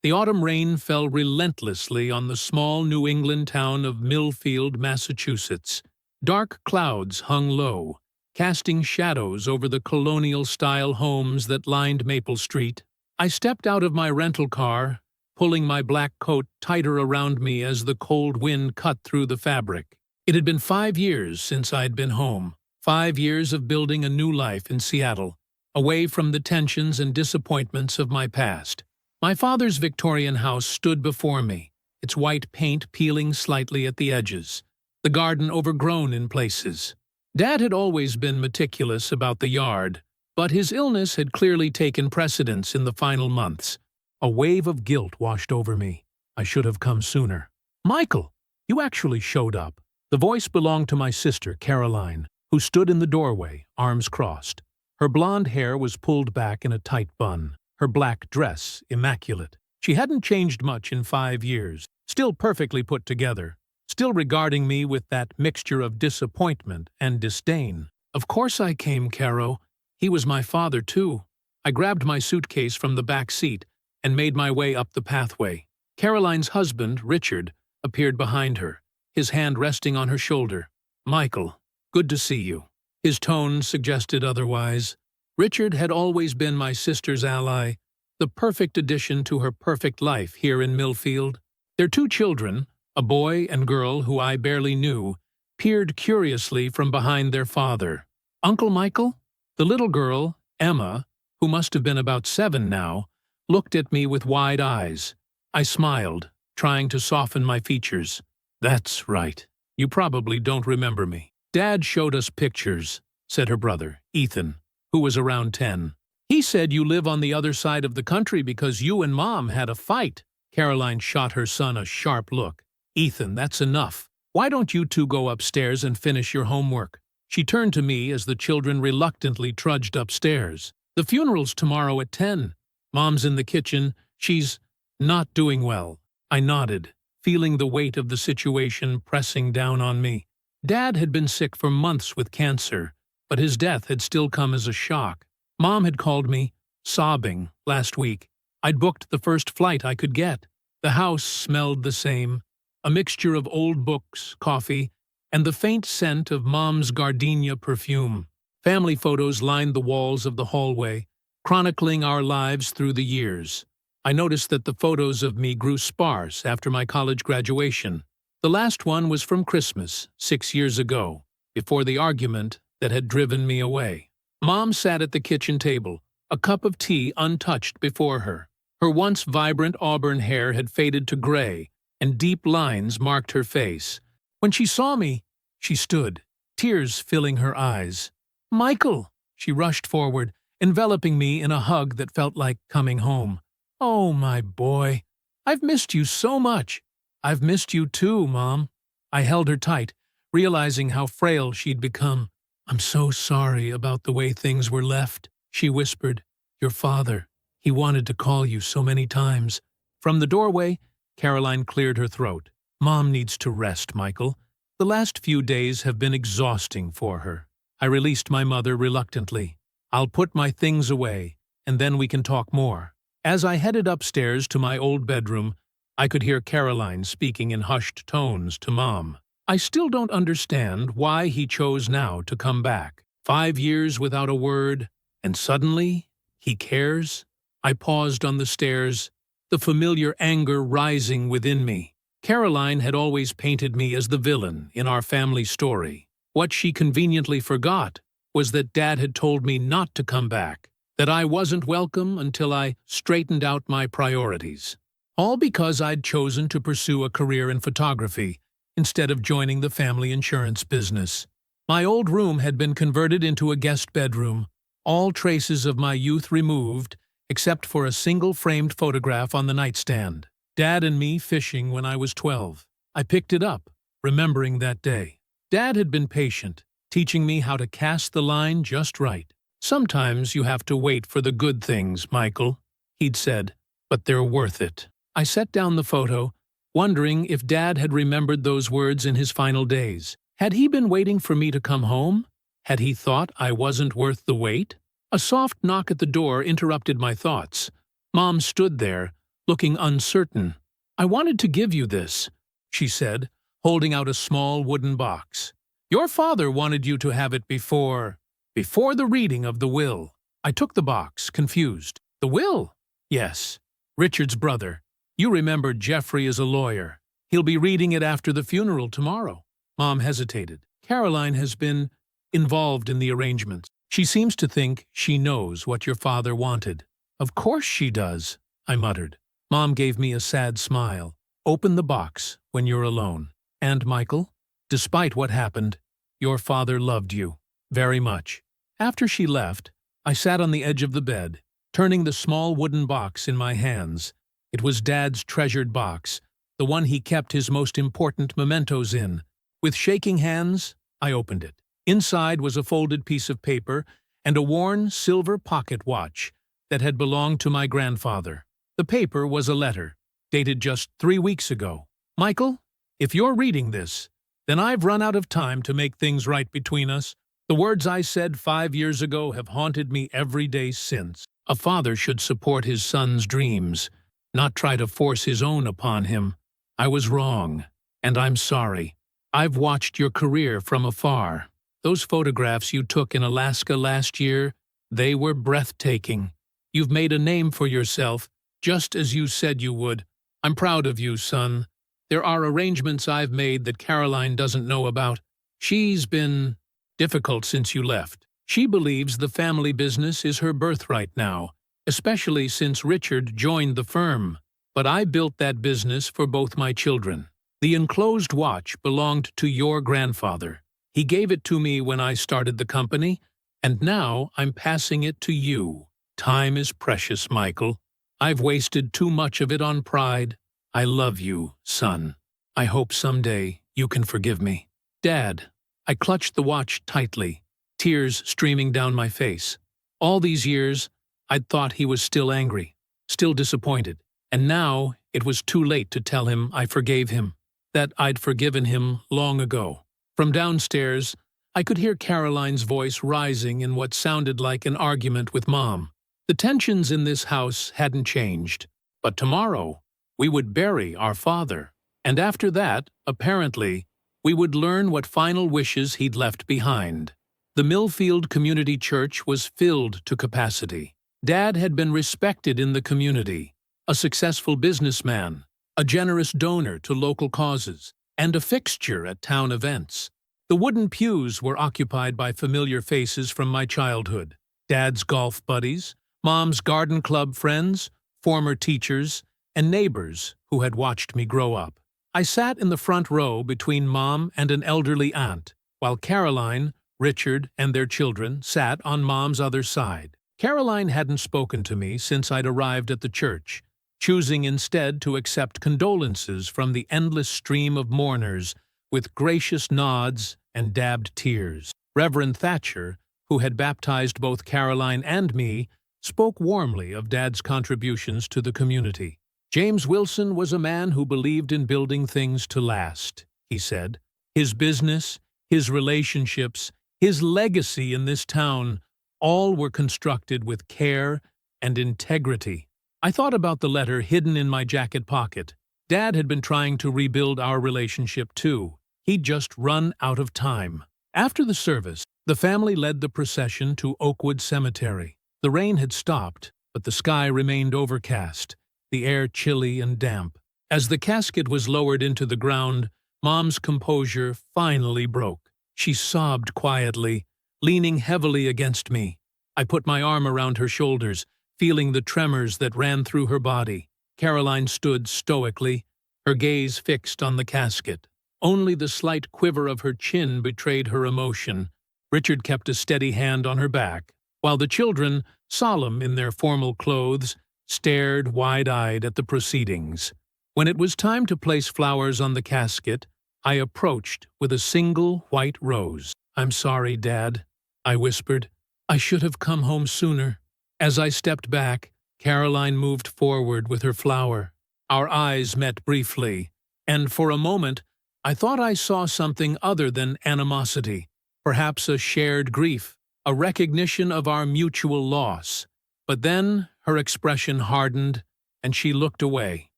The autumn rain fell relentlessly on the small New England town of Millfield, Massachusetts. Dark clouds hung low, casting shadows over the colonial-style homes that lined Maple Street. I stepped out of my rental car, pulling my black coat tighter around me as the cold wind cut through the fabric. It had been 5 years since I'd been home, 5 years of building a new life in Seattle, away from the tensions and disappointments of my past. My father's Victorian house stood before me, its white paint peeling slightly at the edges, the garden overgrown in places. Dad had always been meticulous about the yard, but his illness had clearly taken precedence in the final months. A wave of guilt washed over me. I should have come sooner. "Michael, you actually showed up." The voice belonged to my sister, Caroline, who stood in the doorway, arms crossed. Her blonde hair was pulled back in a tight bun, her black dress immaculate. She hadn't changed much in 5 years, still perfectly put together, still regarding me with that mixture of disappointment and disdain. "Of course I came, Caro. He was my father, too." I grabbed my suitcase from the back seat and made my way up the pathway. Caroline's husband, Richard, appeared behind her, his hand resting on her shoulder. "Michael, good to see you." His tone suggested otherwise. Richard had always been my sister's ally, the perfect addition to her perfect life here in Millfield. Their 2 children, a boy and girl who I barely knew, peered curiously from behind their father. "Uncle Michael?" The little girl, Emma, who must have been about 7 now, looked at me with wide eyes. I smiled, trying to soften my features. "That's right. You probably don't remember me." "Dad showed us pictures," said her brother, Ethan, who was around 10. "He said you live on the other side of the country because you and Mom had a fight." Caroline shot her son a sharp look. "Ethan, that's enough. Why don't you 2 go upstairs and finish your homework?" She turned to me as the children reluctantly trudged upstairs. "The funeral's tomorrow at 10. Mom's in the kitchen. She's not doing well." I nodded, feeling the weight of the situation pressing down on me. Dad had been sick for months with cancer, but his death had still come as a shock. Mom had called me, sobbing, last week. I'd booked the first flight I could get. The house smelled the same, a mixture of old books, coffee, and the faint scent of Mom's gardenia perfume. Family photos lined the walls of the hallway, chronicling our lives through the years. I noticed that the photos of me grew sparse after my college graduation. The last one was from Christmas, 6 years ago, before the argument that had driven me away. Mom sat at the kitchen table, a cup of tea untouched before her. Her once vibrant auburn hair had faded to gray, and deep lines marked her face. When she saw me, she stood, tears filling her eyes. "Michael!" She rushed forward, enveloping me in a hug that felt like coming home. "Oh, my boy. I've missed you so much." "I've missed you too, Mom." I held her tight, realizing how frail she'd become. "I'm so sorry about the way things were left," she whispered. "Your father, he wanted to call you so many times." From the doorway, Caroline cleared her throat. "Mom needs to rest, Michael. The last few days have been exhausting for her." I released my mother reluctantly. "I'll put my things away, and then we can talk more." As I headed upstairs to my old bedroom, I could hear Caroline speaking in hushed tones to Mom. "I still don't understand why he chose now to come back. 5 years without a word, and suddenly, he cares?" I paused on the stairs, the familiar anger rising within me. Caroline had always painted me as the villain in our family story. What she conveniently forgot was that Dad had told me not to come back, that I wasn't welcome until I straightened out my priorities. All because I'd chosen to pursue a career in photography instead of joining the family insurance business. My old room had been converted into a guest bedroom, all traces of my youth removed, except for a single framed photograph on the nightstand. Dad and me fishing when I was 12. I picked it up, remembering that day. Dad had been patient, teaching me how to cast the line just right. "Sometimes you have to wait for the good things, Michael," he'd said, "but they're worth it." I set down the photo, wondering if Dad had remembered those words in his final days. Had he been waiting for me to come home? Had he thought I wasn't worth the wait? A soft knock at the door interrupted my thoughts. Mom stood there, looking uncertain. "I wanted to give you this," she said, holding out a small wooden box. "Your father wanted you to have it before the reading of the will." I took the box, confused. "The will?" "Yes. Richard's brother. You remember Jeffrey is a lawyer. He'll be reading it after the funeral tomorrow." Mom hesitated. "Caroline has been involved in the arrangements. She seems to think she knows what your father wanted." "Of course she does," I muttered. Mom gave me a sad smile. "Open the box when you're alone. And, Michael, despite what happened, your father loved you very much." After she left, I sat on the edge of the bed, turning the small wooden box in my hands. It was Dad's treasured box, the one he kept his most important mementos in. With shaking hands, I opened it. Inside was a folded piece of paper and a worn silver pocket watch that had belonged to my grandfather. The paper was a letter, dated just 3 weeks ago. "Michael, if you're reading this, then I've run out of time to make things right between us. The words I said 5 years ago have haunted me every day since. A father should support his son's dreams, not try to force his own upon him. I was wrong, and I'm sorry. I've watched your career from afar. Those photographs you took in Alaska last year, they were breathtaking. You've made a name for yourself, just as you said you would. I'm proud of you, son. There are arrangements I've made that Caroline doesn't know about. She's been difficult since you left. She believes the family business is her birthright now, especially since Richard joined the firm. But I built that business for both my children. The enclosed watch belonged to your grandfather. He gave it to me when I started the company, and now I'm passing it to you. Time is precious, Michael. I've wasted too much of it on pride. I love you, son. I hope someday you can forgive me." "Dad." I clutched the watch tightly, tears streaming down my face. All these years, I'd thought he was still angry, still disappointed, and now it was too late to tell him I forgave him, that I'd forgiven him long ago. From downstairs, I could hear Caroline's voice rising in what sounded like an argument with Mom. The tensions in this house hadn't changed, but tomorrow we would bury our father, and after that, apparently, we would learn what final wishes he'd left behind. The Millfield Community Church was filled to capacity. Dad had been respected in the community, a successful businessman, a generous donor to local causes, and a fixture at town events. The wooden pews were occupied by familiar faces from my childhood: Dad's golf buddies, Mom's garden club friends, former teachers, and neighbors who had watched me grow up. I sat in the front row between Mom and an elderly aunt, while Caroline, Richard, and their children sat on Mom's other side. Caroline hadn't spoken to me since I'd arrived at the church, choosing instead to accept condolences from the endless stream of mourners with gracious nods and dabbed tears. Reverend Thatcher, who had baptized both Caroline and me, spoke warmly of Dad's contributions to the community. "James Wilson was a man who believed in building things to last," he said. "His business, his relationships, his legacy in this town, all were constructed with care and integrity." I thought about the letter hidden in my jacket pocket. Dad had been trying to rebuild our relationship too. He'd just run out of time. After the service, the family led the procession to Oakwood Cemetery. The rain had stopped, but the sky remained overcast, the air chilly and damp. As the casket was lowered into the ground, Mom's composure finally broke. She sobbed quietly, leaning heavily against me. I put my arm around her shoulders, feeling the tremors that ran through her body. Caroline stood stoically, her gaze fixed on the casket. Only the slight quiver of her chin betrayed her emotion. Richard kept a steady hand on her back, while the children, solemn in their formal clothes, stared wide-eyed at the proceedings. When it was time to place flowers on the casket, I approached with a single white rose. "I'm sorry, Dad," I whispered. "I should have come home sooner." As I stepped back, Caroline moved forward with her flower. Our eyes met briefly, and for a moment I thought I saw something other than animosity, perhaps a shared grief, a recognition of our mutual loss. But then her expression hardened, and she looked away.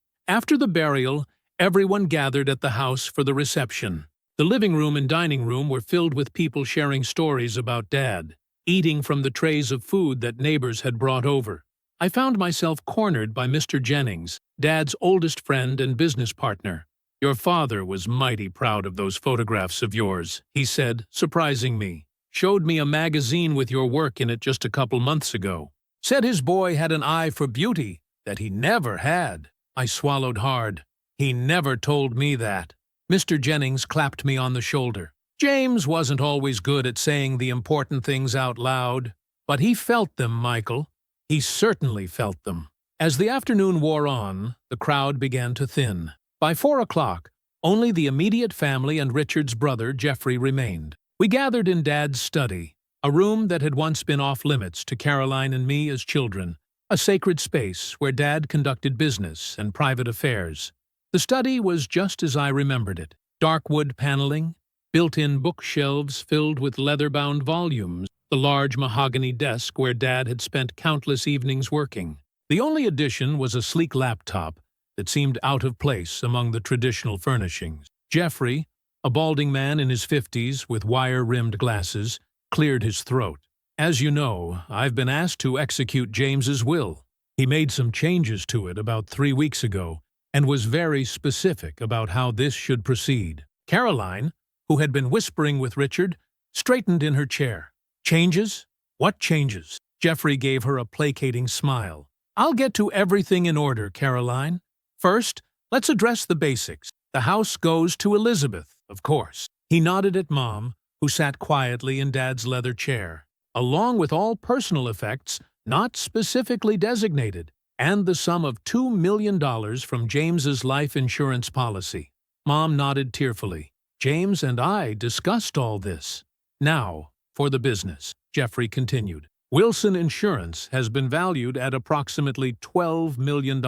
After the burial, everyone gathered at the house for the reception. The living room and dining room were filled with people sharing stories about Dad, eating from the trays of food that neighbors had brought over. I found myself cornered by Mr. Jennings, Dad's oldest friend and business partner. "Your father was mighty proud of those photographs of yours," he said, surprising me. "Showed me a magazine with your work in it just a couple months ago. Said his boy had an eye for beauty that he never had." I swallowed hard. He never told me that. Mr. Jennings clapped me on the shoulder. "James wasn't always good at saying the important things out loud, but he felt them, Michael. He certainly felt them." As the afternoon wore on, the crowd began to thin. By 4 o'clock, only the immediate family and Richard's brother, Jeffrey, remained. We gathered in Dad's study, a room that had once been off-limits to Caroline and me as children, a sacred space where Dad conducted business and private affairs. The study was just as I remembered it. Dark wood paneling, built-in bookshelves filled with leather-bound volumes, the large mahogany desk where Dad had spent countless evenings working. The only addition was a sleek laptop that seemed out of place among the traditional furnishings. Jeffrey, a balding man in his 50s with wire-rimmed glasses, cleared his throat. "As you know, I've been asked to execute James's will. He made some changes to it about 3 weeks ago and was very specific about how this should proceed." Caroline, who had been whispering with Richard, straightened in her chair. "Changes? What changes?" Jeffrey gave her a placating smile. "I'll get to everything in order, Caroline. First, let's address the basics. The house goes to Elizabeth, of course." He nodded at Mom, who sat quietly in Dad's leather chair, "along with all personal effects not specifically designated, and the sum of $2 million from James's life insurance policy." Mom nodded tearfully. "James and I discussed all this. Now, for the business," Jeffrey continued. "Wilson Insurance has been valued at approximately $12 million.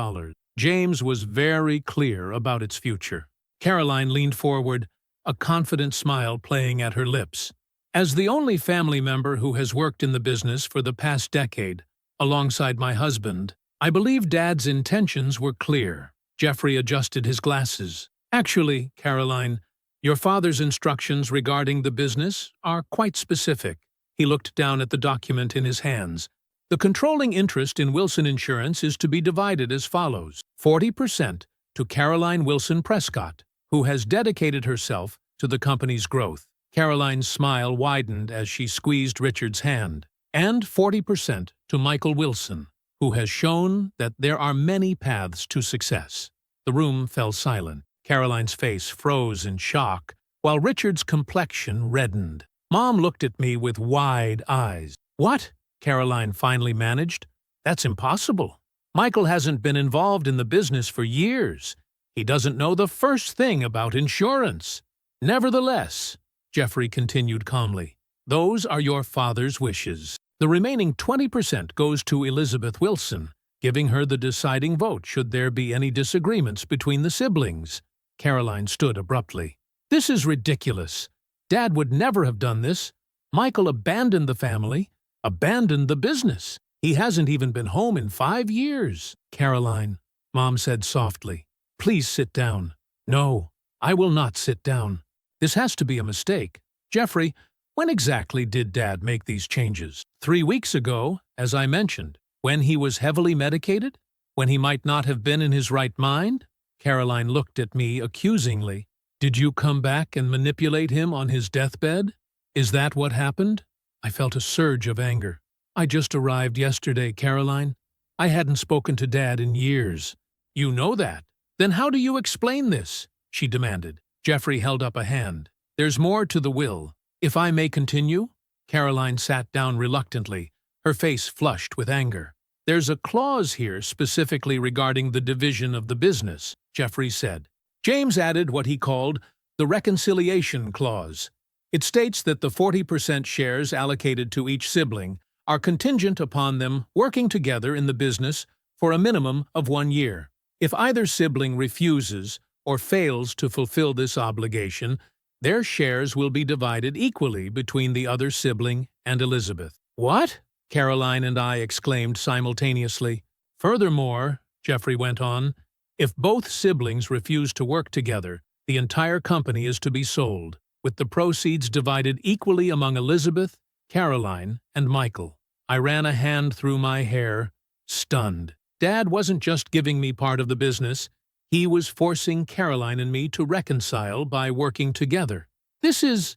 James was very clear about its future." Caroline leaned forward, a confident smile playing at her lips. "As the only family member who has worked in the business for the past decade, alongside my husband, I believe Dad's intentions were clear." Jeffrey adjusted his glasses. "Actually, Caroline, your father's instructions regarding the business are quite specific." He looked down at the document in his hands. "The controlling interest in Wilson Insurance is to be divided as follows: 40% to Caroline Wilson Prescott, who has dedicated herself to the company's growth." Caroline's smile widened as she squeezed Richard's hand. "And 40% to Michael Wilson, who has shown that there are many paths to success." The room fell silent. Caroline's face froze in shock, while Richard's complexion reddened. Mom looked at me with wide eyes. "What?" Caroline finally managed. "That's impossible. Michael hasn't been involved in the business for years. He doesn't know the first thing about insurance." "Nevertheless," Jeffrey continued calmly, "those are your father's wishes. The remaining 20% goes to Elizabeth Wilson, giving her the deciding vote should there be any disagreements between the siblings." Caroline stood abruptly. "This is ridiculous. Dad would never have done this. Michael abandoned the family, abandoned the business. He hasn't even been home in 5 years." "Caroline," Mom said softly, "please sit down." "No, I will not sit down. This has to be a mistake. Jeffrey, when exactly did Dad make these changes?" 3 weeks ago, as I mentioned. When he was heavily medicated? When he might not have been in his right mind? Caroline looked at me accusingly. "Did you come back and manipulate him on his deathbed? Is that what happened?" I felt a surge of anger. "I just arrived yesterday, Caroline. I hadn't spoken to Dad in years." "You know that. Then how do you explain this?" she demanded. Jeffrey held up a hand. "There's more to the will. If I may continue?" Caroline sat down reluctantly, her face flushed with anger. "There's a clause here specifically regarding the division of the business," Jeffrey said. James added what he called the reconciliation clause. It states that the 40% shares allocated to each sibling are contingent upon them working together in the business for a minimum of 1 year. If either sibling refuses or fails to fulfill this obligation, their shares will be divided equally between the other sibling and Elizabeth. "What?" Caroline and I exclaimed simultaneously. "Furthermore," Jeffrey went on. If both siblings refuse to work together, the entire company is to be sold, with the proceeds divided equally among Elizabeth, Caroline, and Michael. I ran a hand through my hair, stunned. Dad wasn't just giving me part of the business, he was forcing Caroline and me to reconcile by working together. This is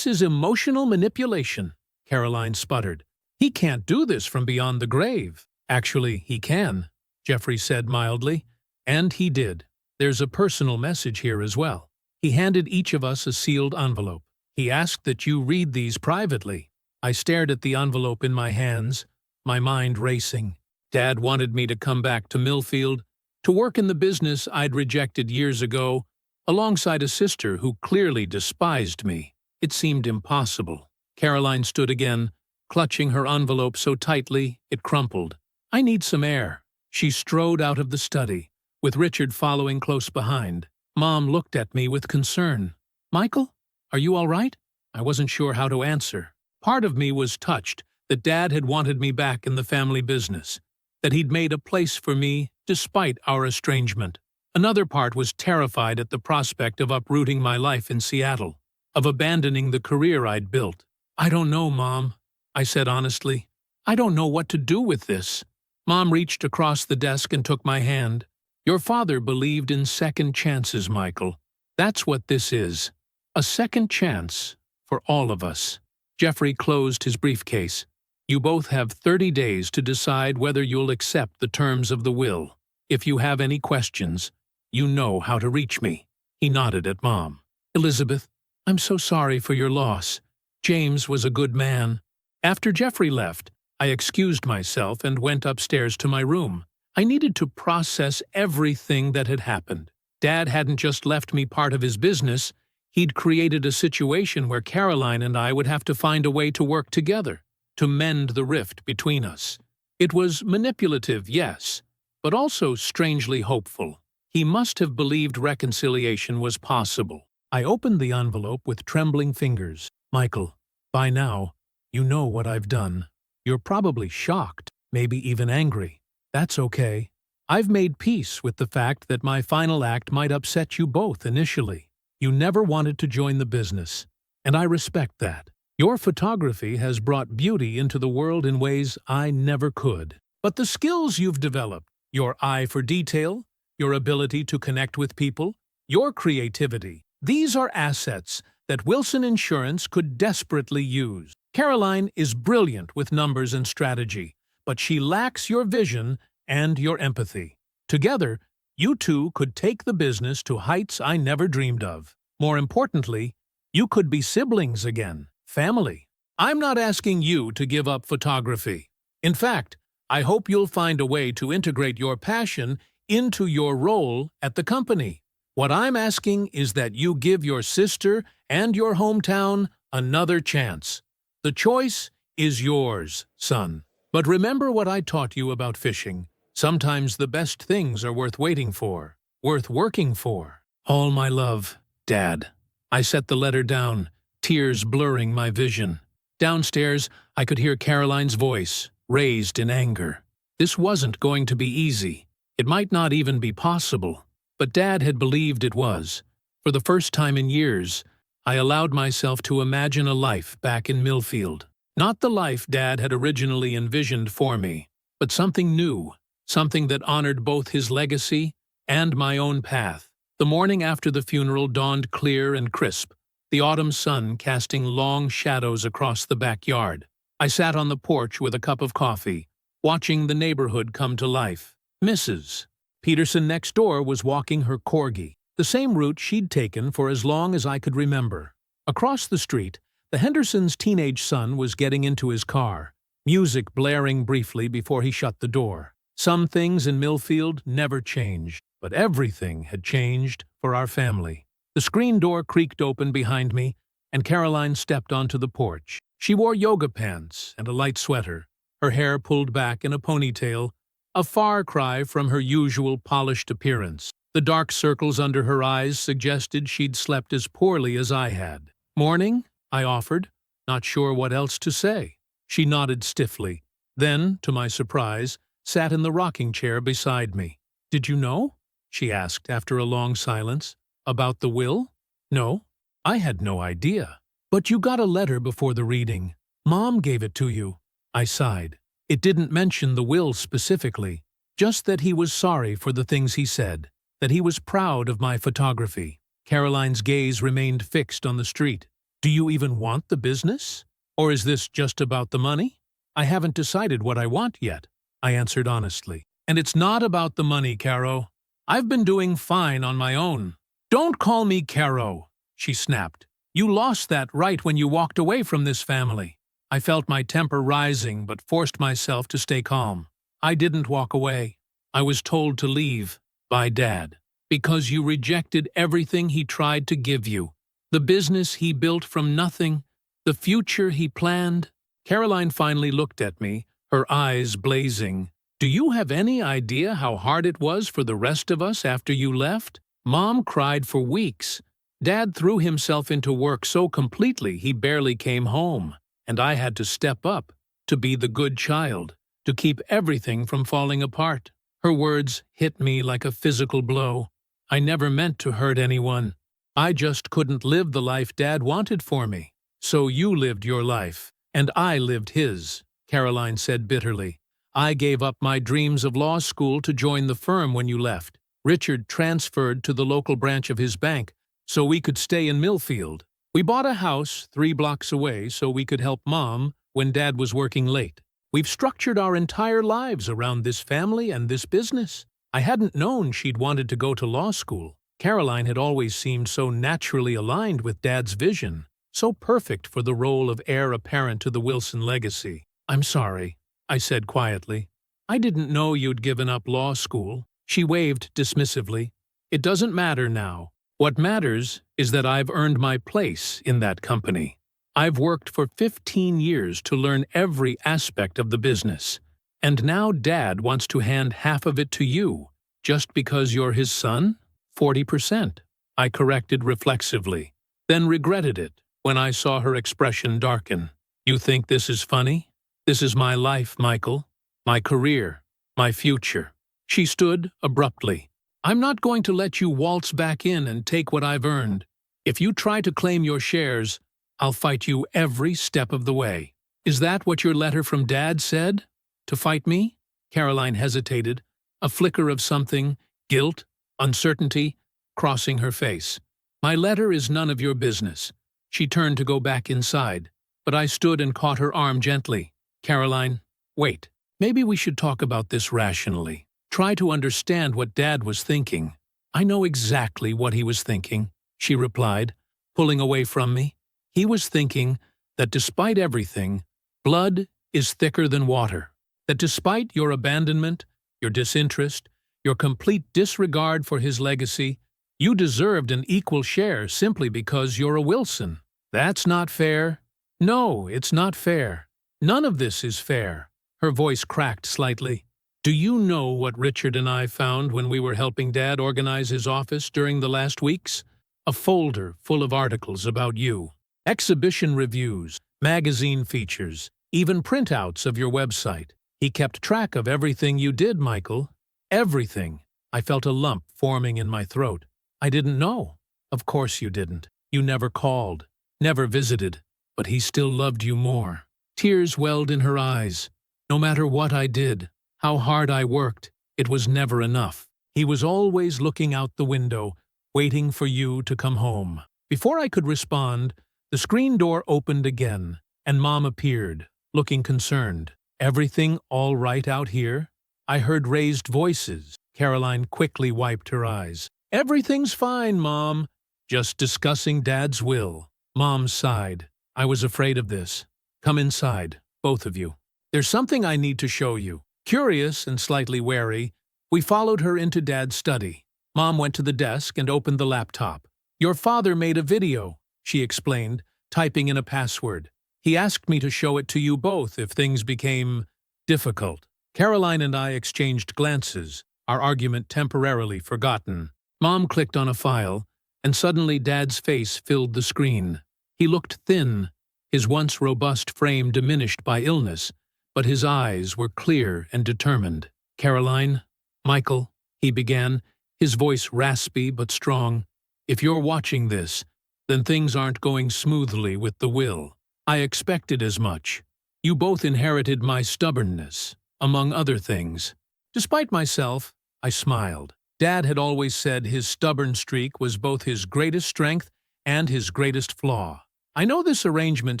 emotional manipulation, Caroline sputtered. He can't do this from beyond the grave. Actually, he can, Jeffrey said mildly. And he did. There's a personal message here as well. He handed each of us a sealed envelope. He asked that you read these privately. I stared at the envelope in my hands, my mind racing. Dad wanted me to come back to Millfield, to work in the business I'd rejected years ago, alongside a sister who clearly despised me. It seemed impossible. Caroline stood again, clutching her envelope so tightly it crumpled. I need some air. She strode out of the study, with Richard following close behind. Mom looked at me with concern. Michael, are you all right? I wasn't sure how to answer. Part of me was touched that Dad had wanted me back in the family business, that he'd made a place for me despite our estrangement. Another part was terrified at the prospect of uprooting my life in Seattle, of abandoning the career I'd built. I don't know, Mom, I said honestly. I don't know what to do with this. Mom reached across the desk and took my hand. Your father believed in second chances, Michael. That's what this is. A second chance for all of us. Jeffrey closed his briefcase. You both have 30 days to decide whether you'll accept the terms of the will. If you have any questions, you know how to reach me. He nodded at Mom. Elizabeth, I'm so sorry for your loss. James was a good man. After Jeffrey left, I excused myself and went upstairs to my room. I needed to process everything that had happened. Dad hadn't just left me part of his business, he'd created a situation where Caroline and I would have to find a way to work together, to mend the rift between us. It was manipulative, yes, but also strangely hopeful. He must have believed reconciliation was possible. I opened the envelope with trembling fingers. Michael, by now, you know what I've done. You're probably shocked, maybe even angry. That's okay. I've made peace with the fact that my final act might upset you both initially. You never wanted to join the business, and I respect that. Your photography has brought beauty into the world in ways I never could. But the skills you've developed, your eye for detail, your ability to connect with people, your creativity, these are assets that Wilson Insurance could desperately use. Caroline is brilliant with numbers and strategy, but she lacks your vision and your empathy. Together, you two could take the business to heights I never dreamed of. More importantly, you could be siblings again, family. I'm not asking you to give up photography. In fact, I hope you'll find a way to integrate your passion into your role at the company. What I'm asking is that you give your sister and your hometown another chance. The choice is yours, son. But remember what I taught you about fishing. Sometimes the best things are worth waiting for, worth working for. All my love, Dad. I set the letter down, tears blurring my vision. Downstairs, I could hear Caroline's voice, raised in anger. This wasn't going to be easy. It might not even be possible. But Dad had believed it was. For the first time in years, I allowed myself to imagine a life back in Millfield. Not the life Dad had originally envisioned for me, but something new, something that honored both his legacy and my own path. The morning after the funeral dawned clear and crisp, the autumn sun casting long shadows across the backyard. I sat on the porch with a cup of coffee, watching the neighborhood come to life. Mrs. Peterson next door was walking her corgi, the same route she'd taken for as long as I could remember. Across the street, the Hendersons' teenage son was getting into his car, music blaring briefly before he shut the door. Some things in Millfield never changed, but everything had changed for our family. The screen door creaked open behind me, and Caroline stepped onto the porch. She wore yoga pants and a light sweater, her hair pulled back in a ponytail, a far cry from her usual polished appearance. The dark circles under her eyes suggested she'd slept as poorly as I had. Morning? I offered, not sure what else to say. She nodded stiffly, then, to my surprise, sat in the rocking chair beside me. Did you know? She asked after a long silence. About the will? No, I had no idea. But you got a letter before the reading. Mom gave it to you. I sighed. It didn't mention the will specifically, just that he was sorry for the things he said, that he was proud of my photography. Caroline's gaze remained fixed on the street. Do you even want the business? Or is this just about the money? I haven't decided what I want yet, I answered honestly. And it's not about the money, Caro. I've been doing fine on my own. Don't call me Caro, she snapped. You lost that right when you walked away from this family. I felt my temper rising but forced myself to stay calm. I didn't walk away. I was told to leave by Dad because you rejected everything he tried to give you. The business he built from nothing, the future he planned. Caroline finally looked at me, her eyes blazing. Do you have any idea how hard it was for the rest of us after you left? Mom cried for weeks. Dad threw himself into work so completely he barely came home, and I had to step up, to be the good child, to keep everything from falling apart. Her words hit me like a physical blow. I never meant to hurt anyone. I just couldn't live the life Dad wanted for me. So you lived your life, and I lived his, Caroline said bitterly. I gave up my dreams of law school to join the firm when you left. Richard transferred to the local branch of his bank so we could stay in Millfield. We bought a house 3 blocks away so we could help Mom when Dad was working late. We've structured our entire lives around this family and this business. I hadn't known she'd wanted to go to law school. Caroline had always seemed so naturally aligned with Dad's vision, so perfect for the role of heir apparent to the Wilson legacy. I'm sorry, I said quietly. I didn't know you'd given up law school. She waved dismissively. It doesn't matter now. What matters is that I've earned my place in that company. I've worked for 15 years to learn every aspect of the business. And now Dad wants to hand half of it to you, just because you're his son? 40%. I corrected reflexively, then regretted it when I saw her expression darken. You think this is funny? This is my life, Michael. My career. My future. She stood abruptly. I'm not going to let you waltz back in and take what I've earned. If you try to claim your shares, I'll fight you every step of the way. Is that what your letter from Dad said? To fight me? Caroline hesitated, a flicker of something, guilt, uncertainty, crossing her face. My letter is none of your business. She turned to go back inside, but I stood and caught her arm gently. Caroline, wait. Maybe we should talk about this rationally. Try to understand what Dad was thinking. I know exactly what he was thinking, she replied, pulling away from me. He was thinking that despite everything, blood is thicker than water. That despite your abandonment, your disinterest, your complete disregard for his legacy, you deserved an equal share simply because you're a Wilson. That's not fair. No, it's not fair. None of this is fair. Her voice cracked slightly. Do you know what Richard and I found when we were helping Dad organize his office during the last weeks? A folder full of articles about you. Exhibition reviews, magazine features, even printouts of your website. He kept track of everything you did, Michael. Everything. I felt a lump forming in my throat. I didn't know. Of course you didn't. You never called, never visited, but he still loved you more. Tears welled in her eyes. No matter what I did, how hard I worked, it was never enough. He was always looking out the window, waiting for you to come home. Before I could respond, the screen door opened again, and Mom appeared, looking concerned. Everything all right out here? I heard raised voices. Caroline quickly wiped her eyes. Everything's fine, Mom. Just discussing Dad's will. Mom sighed. I was afraid of this. Come inside, both of you. There's something I need to show you. Curious and slightly wary, we followed her into Dad's study. Mom went to the desk and opened the laptop. Your father made a video, she explained, typing in a password. He asked me to show it to you both if things became difficult. Caroline and I exchanged glances, our argument temporarily forgotten. Mom clicked on a file, and suddenly Dad's face filled the screen. He looked thin, his once robust frame diminished by illness, but his eyes were clear and determined. Caroline, Michael, he began, his voice raspy but strong. "If you're watching this, then things aren't going smoothly with the will. I expected as much. You both inherited my stubbornness, among other things." Despite myself, I smiled. Dad had always said his stubborn streak was both his greatest strength and his greatest flaw. "I know this arrangement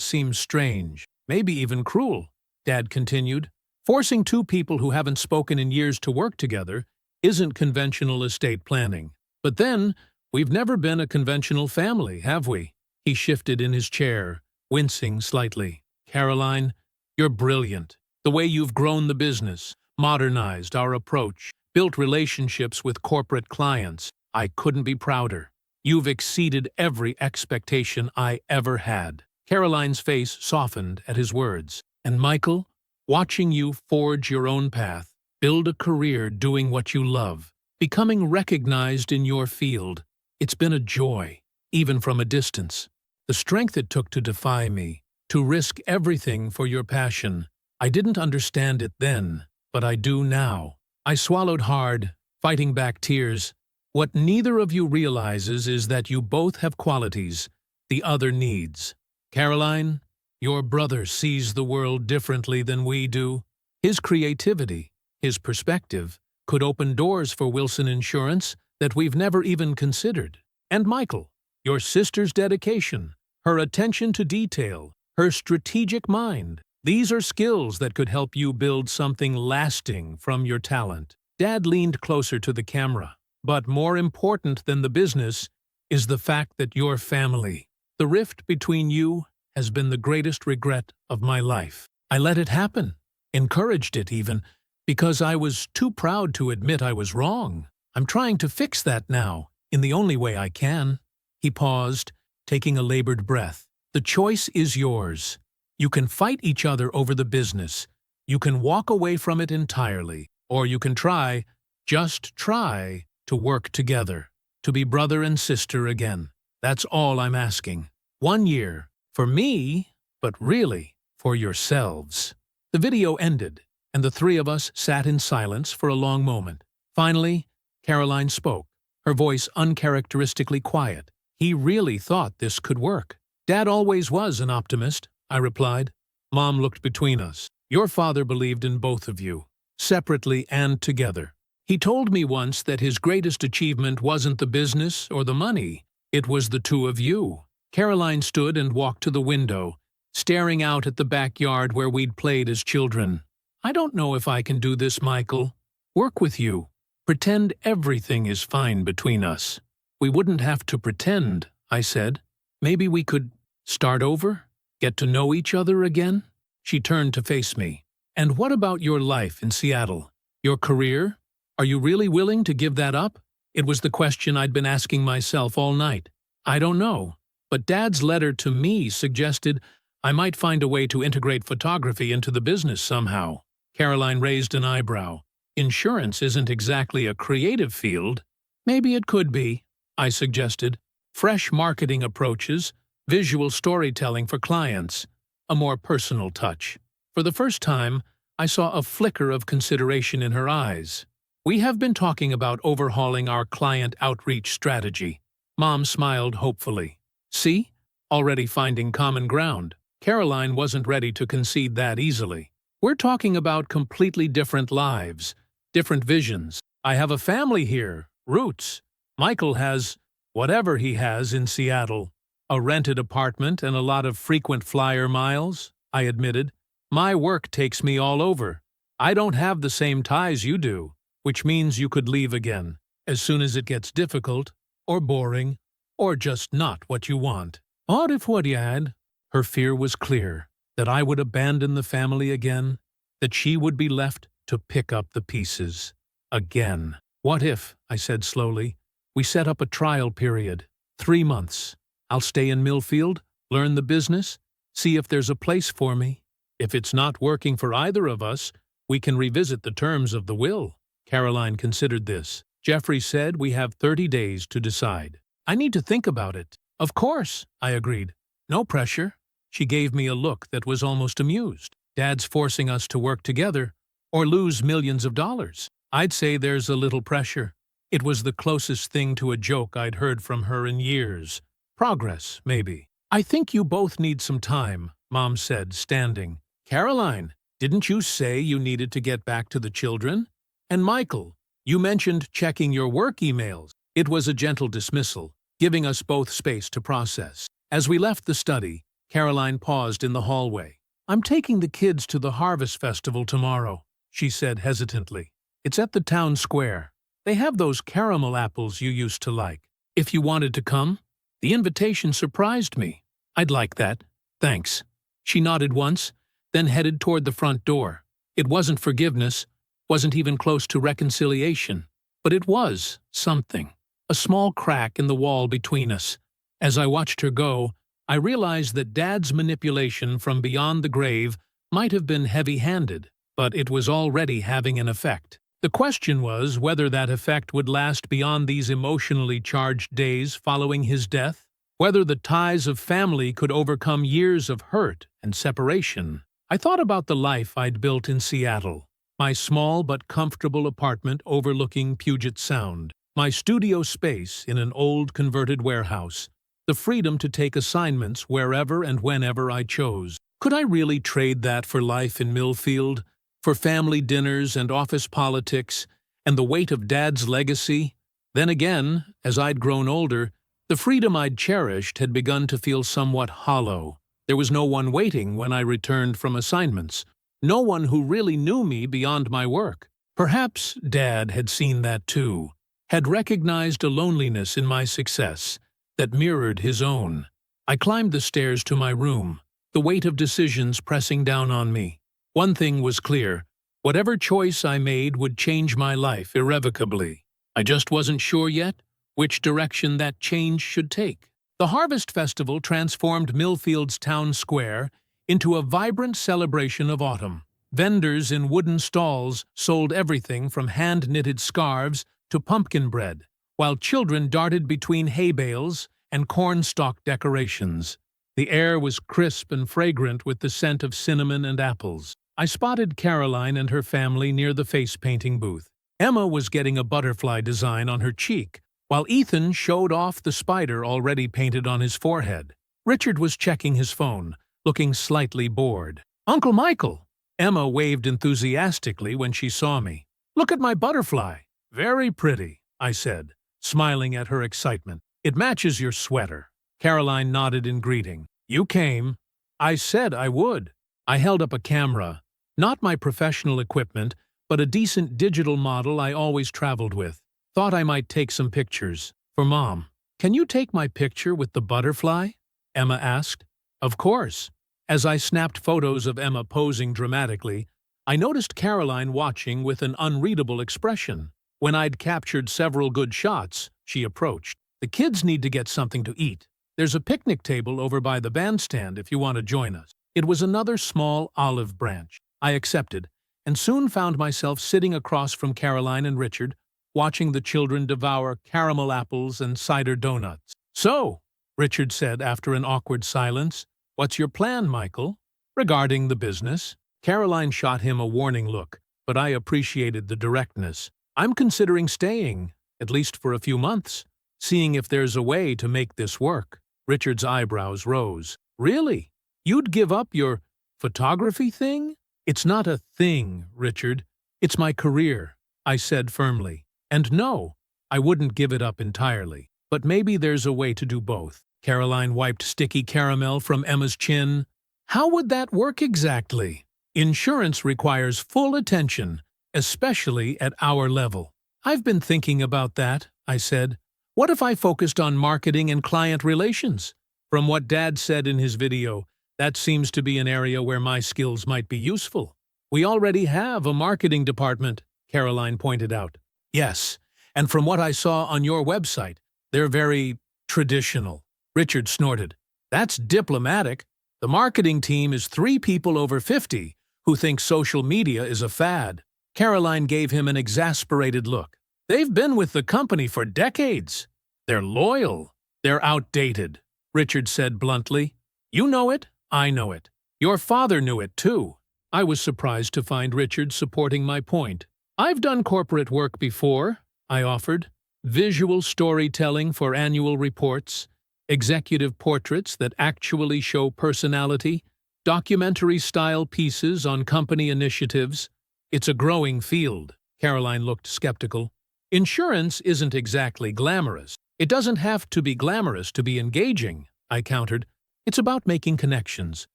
seems strange, maybe even cruel," Dad continued. "Forcing two people who haven't spoken in years to work together isn't conventional estate planning. But then, we've never been a conventional family, have we?" He shifted in his chair, wincing slightly. "Caroline, you're brilliant. The way you've grown the business, modernized our approach, built relationships with corporate clients, I couldn't be prouder. You've exceeded every expectation I ever had." Caroline's face softened at his words. "And Michael, watching you forge your own path, build a career doing what you love, becoming recognized in your field, it's been a joy, even from a distance. The strength it took to defy me, to risk everything for your passion, I didn't understand it then, but I do now." I swallowed hard, fighting back tears. "What neither of you realizes is that you both have qualities the other needs. Caroline, your brother sees the world differently than we do. His creativity, his perspective, could open doors for Wilson Insurance that we've never even considered. And Michael, your sister's dedication, her attention to detail, her strategic mind, these are skills that could help you build something lasting from your talent." Dad leaned closer to the camera. "But more important than the business is the fact that you're family. The rift between you has been the greatest regret of my life. I let it happen, encouraged it even, because I was too proud to admit I was wrong. I'm trying to fix that now, in the only way I can." He paused, taking a labored breath. "The choice is yours. You can fight each other over the business. You can walk away from it entirely. Or you can try, just try, to work together, to be brother and sister again. That's all I'm asking. 1 year. For me, but really, for yourselves." The video ended, and the three of us sat in silence for a long moment. Finally, Caroline spoke, her voice uncharacteristically quiet. "He really thought this could work." "Dad always was an optimist," I replied. Mom looked between us. "Your father believed in both of you, separately and together. He told me once that his greatest achievement wasn't the business or the money, it was the two of you." Caroline stood and walked to the window, staring out at the backyard where we'd played as children. "I don't know if I can do this, Michael. Work with you. Pretend everything is fine between us." "We wouldn't have to pretend," I said. "Maybe we could start over? Get to know each other again?" She turned to face me. "And what about your life in Seattle? Your career? Are you really willing to give that up?" It was the question I'd been asking myself all night. I don't know, but Dad's letter to me suggested I might find a way to integrate photography into the business somehow. Caroline raised an eyebrow. "Insurance isn't exactly a creative field." "Maybe it could be," I suggested. "Fresh marketing approaches, visual storytelling for clients, a more personal touch." For the first time, I saw a flicker of consideration in her eyes. "We have been talking about overhauling our client outreach strategy." Mom smiled hopefully. "See? Already finding common ground." Caroline wasn't ready to concede that easily. "We're talking about completely different lives, different visions. I have a family here, roots. Michael has whatever he has in Seattle. A rented apartment and a lot of frequent flyer miles," I admitted. "My work takes me all over. I don't have the same ties you do, which means you could leave again, as soon as it gets difficult, or boring, or just not what you want." "What if what you had?" Her fear was clear, that I would abandon the family again, that she would be left to pick up the pieces. Again. "What if," I said slowly, "we set up a trial period, 3 months. I'll stay in Millfield, learn the business, see if there's a place for me. If it's not working for either of us, we can revisit the terms of the will." Caroline considered this. "Jeffrey said we have 30 days to decide." "I need to think about it." "Of course," I agreed. "No pressure." She gave me a look that was almost amused. "Dad's forcing us to work together, or lose millions of dollars." I'd say there's a little pressure. It was the closest thing to a joke I'd heard from her in years. Progress, maybe. I think you both need some time, Mom said, standing. Caroline, didn't you say you needed to get back to the children? And Michael, you mentioned checking your work emails. It was a gentle dismissal, giving us both space to process. As we left the study, Caroline paused in the hallway. I'm taking the kids to the Harvest Festival tomorrow, she said hesitantly. It's at the town square. They have those caramel apples you used to like. If you wanted to come? The invitation surprised me. I'd like that. Thanks. She nodded once, then headed toward the front door. It wasn't forgiveness, wasn't even close to reconciliation, but it was something. A small crack in the wall between us. As I watched her go, I realized that Dad's manipulation from beyond the grave might have been heavy-handed, but it was already having an effect. The question was whether that effect would last beyond these emotionally charged days following his death, whether the ties of family could overcome years of hurt and separation. I thought about the life I'd built in Seattle, my small but comfortable apartment overlooking Puget Sound, my studio space in an old converted warehouse, the freedom to take assignments wherever and whenever I chose. Could I really trade that for life in Millfield? For family dinners and office politics, and the weight of Dad's legacy? Then again, as I'd grown older, the freedom I'd cherished had begun to feel somewhat hollow. There was no one waiting when I returned from assignments, no one who really knew me beyond my work. Perhaps Dad had seen that too, had recognized a loneliness in my success that mirrored his own. I climbed the stairs to my room, the weight of decisions pressing down on me. One thing was clear. Whatever choice I made would change my life irrevocably. I just wasn't sure yet which direction that change should take. The Harvest Festival transformed Millfield's town square into a vibrant celebration of autumn. Vendors in wooden stalls sold everything from hand-knitted scarves to pumpkin bread, while children darted between hay bales and cornstalk decorations. The air was crisp and fragrant with the scent of cinnamon and apples. I spotted Caroline and her family near the face-painting booth. Emma was getting a butterfly design on her cheek, while Ethan showed off the spider already painted on his forehead. Richard was checking his phone, looking slightly bored. "Uncle Michael!" Emma waved enthusiastically when she saw me. "Look at my butterfly." "Very pretty," I said, smiling at her excitement. "It matches your sweater." Caroline nodded in greeting. "You came." "I said I would." I held up a camera, not my professional equipment, but a decent digital model I always traveled with. Thought I might take some pictures. For Mom. "Can you take my picture with the butterfly?" Emma asked. "Of course." As I snapped photos of Emma posing dramatically, I noticed Caroline watching with an unreadable expression. When I'd captured several good shots, she approached. "The kids need to get something to eat. There's a picnic table over by the bandstand if you want to join us." It was another small olive branch. I accepted, and soon found myself sitting across from Caroline and Richard, watching the children devour caramel apples and cider donuts. "So," Richard said after an awkward silence, "what's your plan, Michael?" "Regarding the business?" Caroline shot him a warning look, but I appreciated the directness. "I'm considering staying, at least for a few months, seeing if there's a way to make this work." Richard's eyebrows rose. "Really? You'd give up your photography thing?" "It's not a thing, Richard. It's my career," I said firmly. "And no, I wouldn't give it up entirely. But maybe there's a way to do both." Caroline wiped sticky caramel from Emma's chin. "How would that work exactly?" "Insurance requires full attention, especially at our level." "I've been thinking about that," I said. "What if I focused on marketing and client relations? From what Dad said in his video, that seems to be an area where my skills might be useful." "We already have a marketing department," Caroline pointed out. "Yes, and from what I saw on your website, they're very traditional." Richard snorted. "That's diplomatic. The marketing team is 3 people over 50 who think social media is a fad." Caroline gave him an exasperated look. "They've been with the company for decades. They're loyal. They're outdated," Richard said bluntly. "You know it. I know it. Your father knew it, too." I was surprised to find Richard supporting my point. I've done corporate work before, I offered. Visual storytelling for annual reports, executive portraits that actually show personality, documentary-style pieces on company initiatives. It's a growing field. Caroline looked skeptical. Insurance isn't exactly glamorous. It doesn't have to be glamorous to be engaging, I countered. It's about making connections,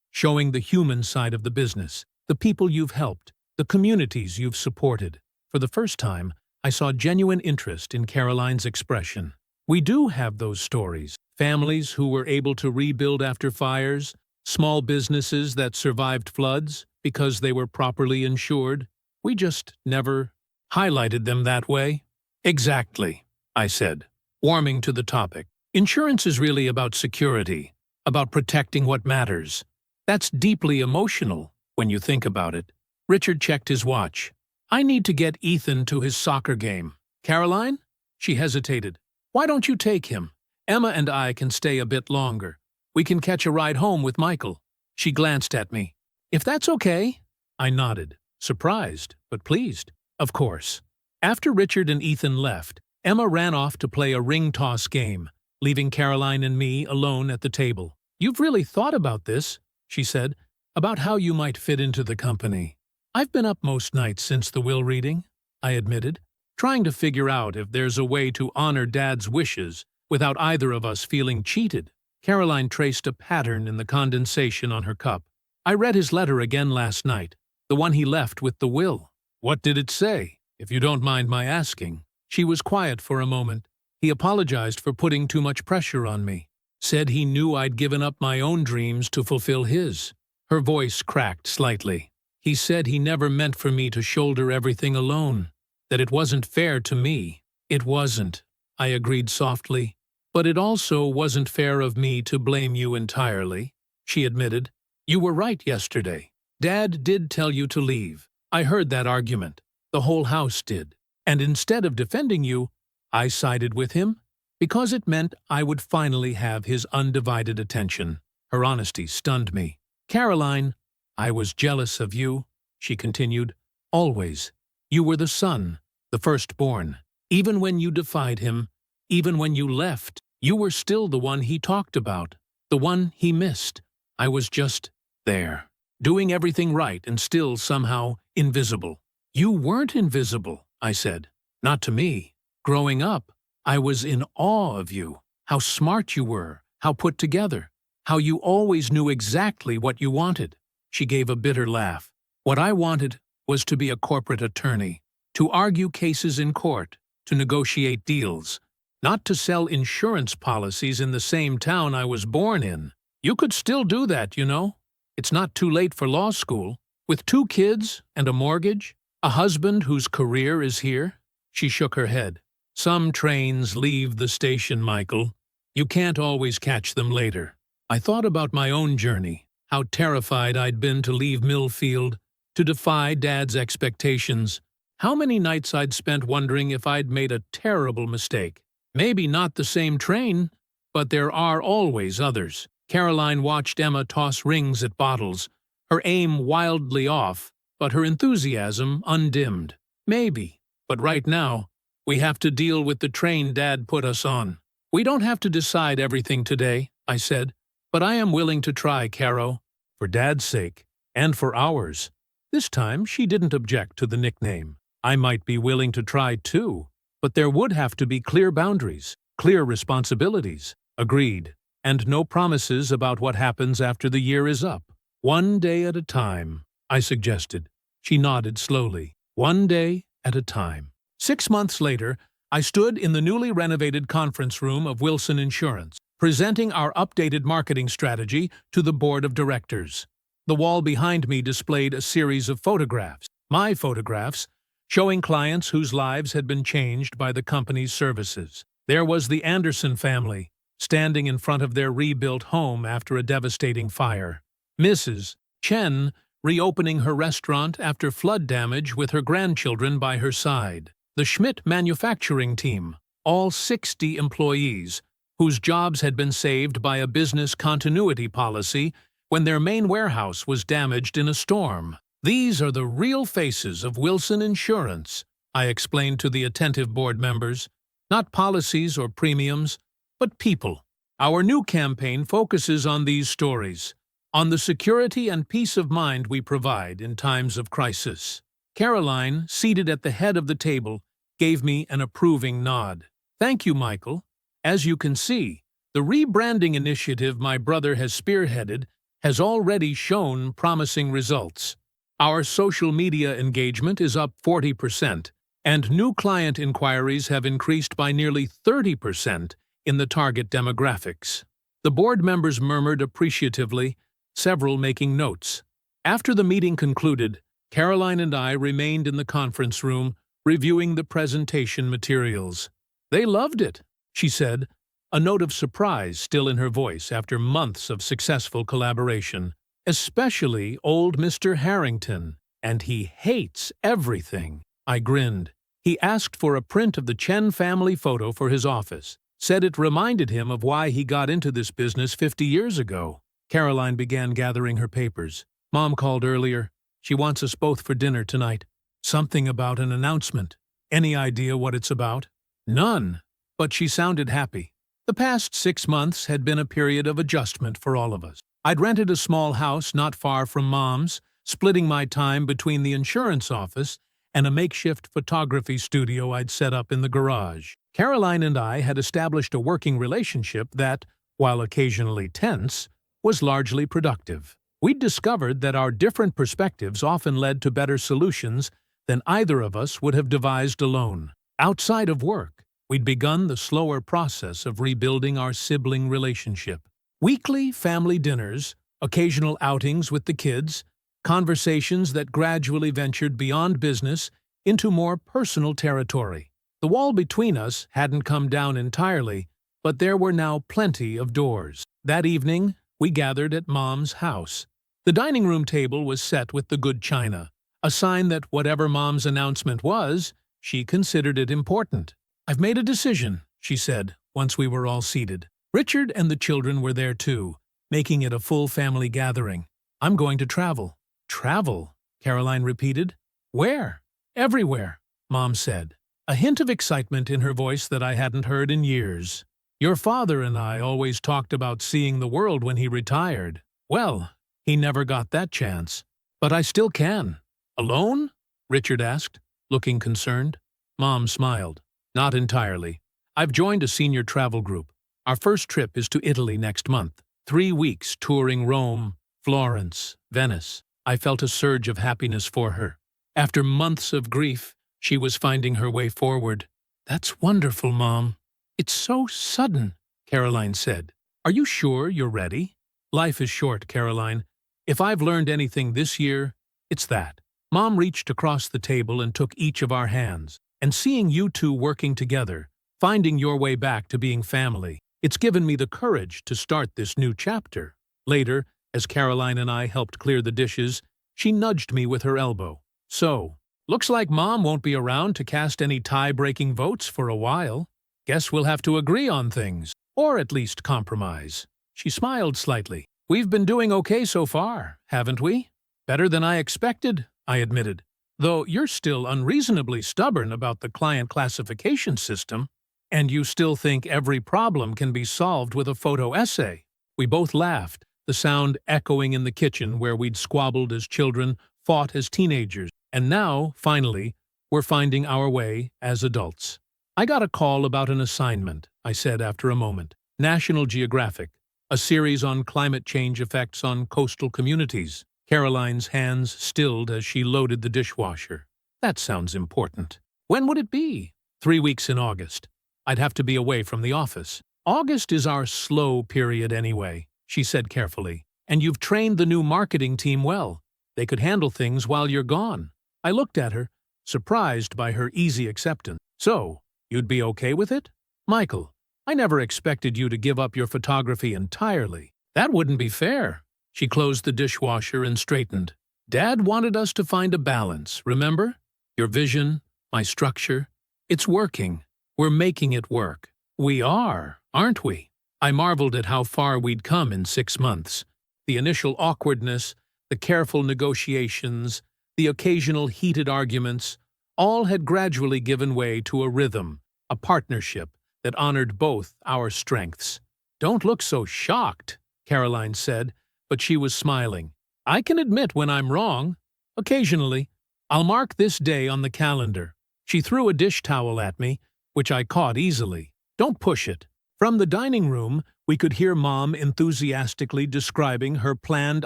showing the human side of the business, the people you've helped, the communities you've supported. For the first time, I saw genuine interest in Caroline's expression. We do have those stories. Families who were able to rebuild after fires, small businesses that survived floods because they were properly insured. We just never highlighted them that way. Exactly, I said, warming to the topic. Insurance is really about security, about protecting what matters. That's deeply emotional when you think about it. Richard checked his watch. I need to get Ethan to his soccer game. Caroline? She hesitated. Why don't you take him? Emma and I can stay a bit longer. We can catch a ride home with Michael. She glanced at me. If that's okay? I nodded, surprised, but pleased. Of course. After Richard and Ethan left, Emma ran off to play a ring toss game, leaving Caroline and me alone at the table. You've really thought about this, she said, about how you might fit into the company. I've been up most nights since the will reading, I admitted, trying to figure out if there's a way to honor Dad's wishes without either of us feeling cheated. Caroline traced a pattern in the condensation on her cup. I read his letter again last night, the one he left with the will. What did it say, if you don't mind my asking? She was quiet for a moment. He apologized for putting too much pressure on me. Said he knew I'd given up my own dreams to fulfill his. Her voice cracked slightly. He said he never meant for me to shoulder everything alone, that it wasn't fair to me. It wasn't, I agreed softly. But it also wasn't fair of me to blame you entirely, she admitted. You were right yesterday. Dad did tell you to leave. I heard that argument. The whole house did. And instead of defending you, I sided with him because it meant I would finally have his undivided attention. Her honesty stunned me. Caroline, I was jealous of you, she continued. Always. You were the son, the firstborn. Even when you defied him, even when you left, you were still the one he talked about, the one he missed. I was just there, doing everything right and still somehow invisible. You weren't invisible, I said. Not to me. Growing up, I was in awe of you. How smart you were, how put together, how you always knew exactly what you wanted. She gave a bitter laugh. What I wanted was to be a corporate attorney, to argue cases in court, to negotiate deals, not to sell insurance policies in the same town I was born in. You could still do that, you know. It's not too late for law school. With 2 kids and a mortgage, a husband whose career is here. She shook her head. Some trains leave the station, Michael. You can't always catch them later. I thought about my own journey, how terrified I'd been to leave Millfield, to defy Dad's expectations, how many nights I'd spent wondering if I'd made a terrible mistake. Maybe not the same train, but there are always others. Caroline watched Emma toss rings at bottles, her aim wildly off, but her enthusiasm undimmed. Maybe, but right now, we have to deal with the train Dad put us on. We don't have to decide everything today, I said, but I am willing to try, Caro, for Dad's sake, and for ours. This time, she didn't object to the nickname. I might be willing to try too, but there would have to be clear boundaries, clear responsibilities. Agreed. And no promises about what happens after the year is up. One day at a time, I suggested. She nodded slowly. One day at a time. 6 months later, I stood in the newly renovated conference room of Wilson Insurance, presenting our updated marketing strategy to the board of directors. The wall behind me displayed a series of photographs, my photographs, showing clients whose lives had been changed by the company's services. There was the Anderson family, standing in front of their rebuilt home after a devastating fire. Mrs. Chen reopening her restaurant after flood damage with her grandchildren by her side. The Schmidt manufacturing team, all 60 employees, whose jobs had been saved by a business continuity policy when their main warehouse was damaged in a storm. These are the real faces of Wilson Insurance, I explained to the attentive board members. Not policies or premiums, but people. Our new campaign focuses on these stories, on the security and peace of mind we provide in times of crisis. Caroline, seated at the head of the table, gave me an approving nod. Thank you, Michael. As you can see, the rebranding initiative my brother has spearheaded has already shown promising results. Our social media engagement is up 40%, and new client inquiries have increased by nearly 30% in the target demographics. The board members murmured appreciatively, several making notes. After the meeting concluded, Caroline and I remained in the conference room, reviewing the presentation materials. They loved it, she said, a note of surprise still in her voice after months of successful collaboration. Especially old Mr. Harrington, and he hates everything. I grinned. He asked for a print of the Chen family photo for his office, said it reminded him of why he got into this business 50 years ago. Caroline began gathering her papers. Mom called earlier. She wants us both for dinner tonight. Something about an announcement. Any idea what it's about? None, but she sounded happy. The past 6 months had been a period of adjustment for all of us. I'd rented a small house not far from Mom's, splitting my time between the insurance office and a makeshift photography studio I'd set up in the garage. Caroline and I had established a working relationship that, while occasionally tense, was largely productive. We'd discovered that our different perspectives often led to better solutions than either of us would have devised alone. Outside of work, we'd begun the slower process of rebuilding our sibling relationship. Weekly family dinners, occasional outings with the kids, conversations that gradually ventured beyond business into more personal territory. The wall between us hadn't come down entirely, but there were now plenty of doors. That evening, we gathered at Mom's house. The dining room table was set with the good china, a sign that whatever Mom's announcement was, she considered it important. "I've made a decision," she said, once we were all seated. Richard and the children were there too, making it a full family gathering. "I'm going to travel." "Travel?" Caroline repeated. "Where?" "Everywhere," Mom said, a hint of excitement in her voice that I hadn't heard in years. "Your father and I always talked about seeing the world when he retired. Well, he never got that chance. But I still can." "Alone?" Richard asked, looking concerned. Mom smiled. "Not entirely. I've joined a senior travel group. Our first trip is to Italy next month. 3 weeks touring Rome, Florence, Venice." I felt a surge of happiness for her. After months of grief, she was finding her way forward. "That's wonderful, Mom." "It's so sudden," Caroline said. "Are you sure you're ready?" "Life is short, Caroline. If I've learned anything this year, it's that." Mom reached across the table and took each of our hands. "And seeing you two working together, finding your way back to being family, it's given me the courage to start this new chapter." Later, as Caroline and I helped clear the dishes, she nudged me with her elbow. "So, looks like Mom won't be around to cast any tie-breaking votes for a while. Guess we'll have to agree on things, or at least compromise." She smiled slightly. "We've been doing okay so far, haven't we?" "Better than I expected," I admitted. "Though you're still unreasonably stubborn about the client classification system, and you still think every problem can be solved with a photo essay." We both laughed, the sound echoing in the kitchen where we'd squabbled as children, fought as teenagers, and now, finally, we're finding our way as adults. "I got a call about an assignment," I said after a moment. "National Geographic, a series on climate change effects on coastal communities." Caroline's hands stilled as she loaded the dishwasher. "That sounds important. When would it be?" 3 weeks in August. I'd have to be away from the office. "August is our slow period anyway," she said carefully. "And you've trained the new marketing team well. They could handle things while you're gone." I looked at her, surprised by her easy acceptance. "So, you'd be okay with it?" "Michael, I never expected you to give up your photography entirely. That wouldn't be fair." She closed the dishwasher and straightened. "Dad wanted us to find a balance, remember? Your vision, my structure. It's working. We're making it work." "We are, aren't we?" I marveled at how far we'd come in 6 months. The initial awkwardness, the careful negotiations, the occasional heated arguments, All had gradually given way to a rhythm, a partnership that honored both our strengths. "Don't look so shocked," Caroline said, but she was smiling. "I can admit when I'm wrong. Occasionally. I'll mark this day on the calendar." She threw a dish towel at me, which I caught easily. "Don't push it." From the dining room, we could hear Mom enthusiastically describing her planned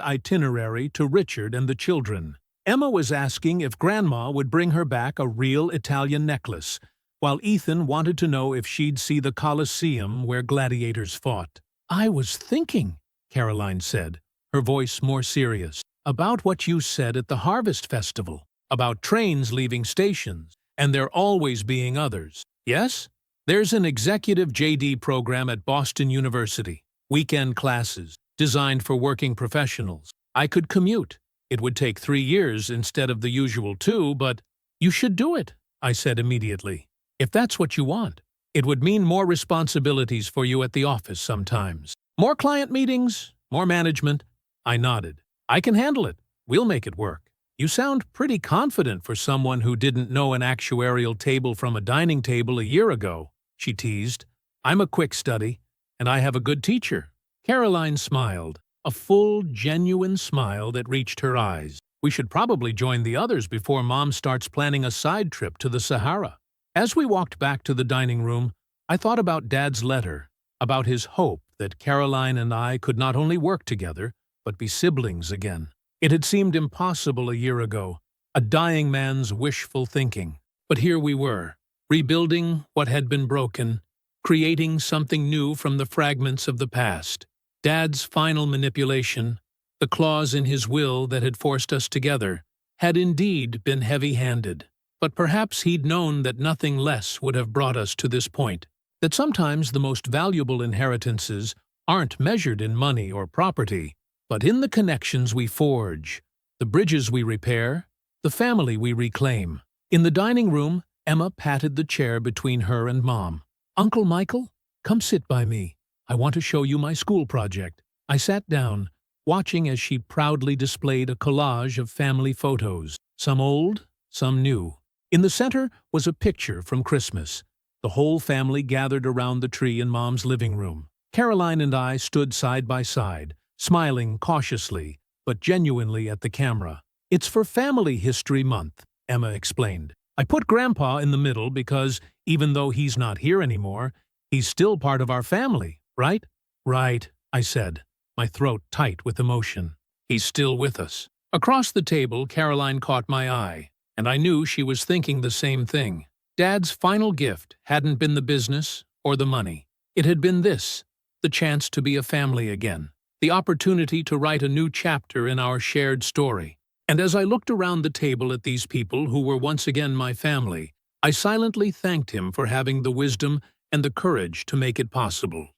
itinerary to Richard and the children. Emma was asking if Grandma would bring her back a real Italian necklace, while Ethan wanted to know if she'd see the Colosseum where gladiators fought. "I was thinking," Caroline said, her voice more serious, "about what you said at the Harvest Festival, about trains leaving stations, and there always being others. Yes? There's an executive JD program at Boston University, weekend classes, designed for working professionals. I could commute. It would take 3 years instead of the usual 2, but you should do it," I said immediately. "If that's what you want. It would mean more responsibilities for you at the office sometimes. More client meetings, more management." I nodded. "I can handle it. We'll make it work." "You sound pretty confident for someone who didn't know an actuarial table from a dining table a year ago," she teased. "I'm a quick study, and I have a good teacher." Caroline smiled, a full, genuine smile that reached her eyes. "We should probably join the others before Mom starts planning a side trip to the Sahara." As we walked back to the dining room, I thought about Dad's letter, about his hope that Caroline and I could not only work together, but be siblings again. It had seemed impossible a year ago, a dying man's wishful thinking. But here we were, rebuilding what had been broken, creating something new from the fragments of the past. Dad's final manipulation, the clause in his will that had forced us together, had indeed been heavy-handed. But perhaps he'd known that nothing less would have brought us to this point, that sometimes the most valuable inheritances aren't measured in money or property, but in the connections we forge, the bridges we repair, the family we reclaim. In the dining room, Emma patted the chair between her and Mom. "Uncle Michael, come sit by me. I want to show you my school project." I sat down, watching as she proudly displayed a collage of family photos, some old, some new. In the center was a picture from Christmas, the whole family gathered around the tree in Mom's living room. Caroline and I stood side by side, smiling cautiously, but genuinely at the camera. "It's for Family History Month," Emma explained. "I put Grandpa in the middle because, even though he's not here anymore, he's still part of our family, right?" "Right," I said, my throat tight with emotion. "He's still with us." Across the table, Caroline caught my eye, and I knew she was thinking the same thing. Dad's final gift hadn't been the business or the money. It had been this, the chance to be a family again, the opportunity to write a new chapter in our shared story. And as I looked around the table at these people who were once again my family, I silently thanked him for having the wisdom and the courage to make it possible.